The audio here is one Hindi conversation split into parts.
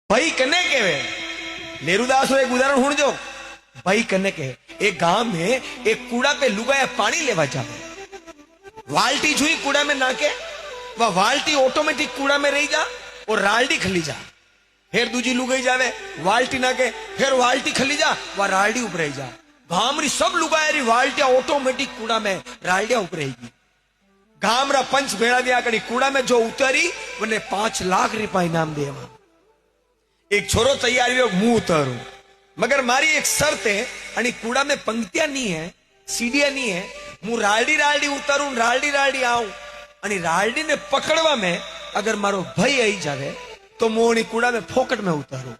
भाई कने कहे नेरुदास एक उदाहरण हूं जो भाई कने कहे एक गांव में एक कूड़ा पे लुगाया पानी लेवा जावे वाल्टी जुई कूड़ा में नाके वह वाल्टी ऑटोमेटिक कूड़ा में रही जा और राल्डी खली जा फिर दूजी लुगाई जावे वाल्टी नाके फिर वाल्टी खली जा वह राल्डी ऊपर रही जा गामरी सब लुगायरी वाल्टिया ऑटोमेटिक कूड़ा में राल्डिया ऊपर रहेगी गामरा पंच भेड़ा दिया कड़ी कूड़ा में जो उतरी उन्हें 5 लाख रुपया इनाम देवा एक छोरो तैयार हुआ मुंह उतारू मगर मारी एक शर्त है आणि कूड़ा में पंक्तियां नहीं है सीढ़ियां नहीं है मुंह राल्डी राल्डी उतारू राल्डी राल्डी आऊं आणि राल्डी ने पकड़वा में अगर मारो भाई आई जावे तो मोनी कूड़ा में फोकट में उतारू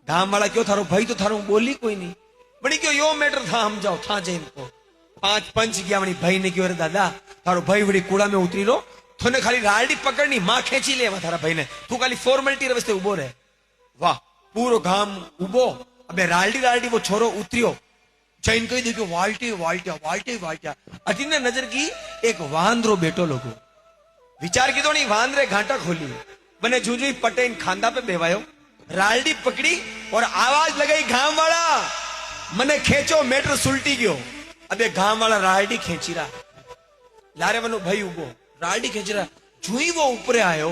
गांव वाला क्यों थारो भाई तो थारो बोली कोई नहीं बड़ी क्यों यो मैटर था हम जाओ था जैन को 5 पंच गया वही भाई ने क्यों अरे दादा थारो भाई बड़ी कूड़ा में उतरी रो थोने खाली राल्डी पकड़नी मां खेची ले थारा भाई ने तू खाली फॉर्मेलिटी रस्ते उबो रहे वाह पूरो गाम उबो अबे राल्डी राल्डी वो छोरो उतरियो जैन कही देखो वाल्टी वाल्टिया वाल्टी वाल्टिया अति ने नजर की एक वांद्रो बेटो लोगो विचार की तो नहीं वांद्रे घाटा खोली बने जूझी पटेन खांदा पे बेवायो राल्डी पकड़ी और आवाज लगाई गांव वाला मने खेचो मेटर सुलटी गयो अबे गांव वाला राल्डी खेची रहा लारे वनो भाई उबो राल्डी खेची रहा जुई वो ऊपर आयो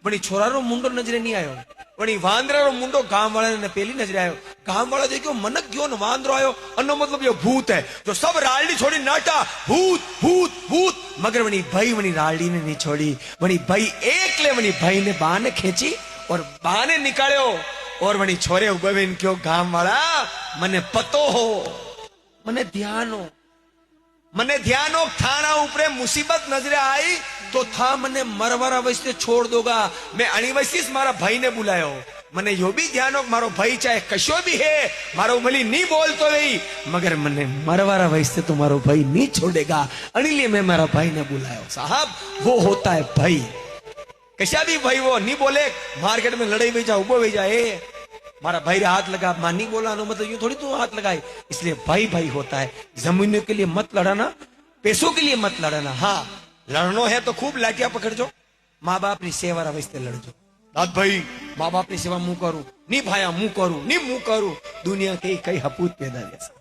वनी छोरा रो मुंडो नजरे नहीं आयो वनी वांद्रा रो मुंडो गांव वाला ने पहली नजरे आयो गांव वाला देखो मनक गयो ने वांद्रो आयो अनो मतलब यो भूत है जो सब राल्डी छोड़ी नाटा भूत भूत भूत मगर वनी भाई वनी राल्डी ने नहीं छोड़ी वनी भाई एकले वनी भाई ने बाने खेची और बाने निकाल्यो और वनी छोरे उबे क्यों गांव वाला मने पतो हो मने ध्यान हो थाना ऊपर मुसीबत नजरे आई तो था मने मरवारा वैसे छोड़ दोगा मैं अणिवैसिस मारा भाई ने बुलायो मने यो भी ध्यान हो मारो भाई चाहे कशो भी है मारो भली नहीं बोलतो नहीं मगर मने मरवारा वैसे तो मारो भाई नहीं छोड़ेगा अनिले मैं मारा भाई ने बुलायो साहब वो होता है भाई कशा भी भाई वो नहीं बोले मार्केट में लड़ाई भी जा उबो भी जाए मारा भाई रे हाथ लगा मां नहीं बोला नो मतलब यूं थोड़ी तू हाथ लगाए इसलिए भाई भाई होता है जमीनों के लिए मत लड़ाना पैसों के लिए मत लड़ाना हाँ लड़नो है तो खूब लाठिया पकड़जो माँ बाप नी सेवा रस्ते लड़जो दाद भाई माँ बाप नी सेवा मुंह करू नहीं भाया मुंह करू नहीं मुंह करू दुनिया के कई हपूत पैदा जैसा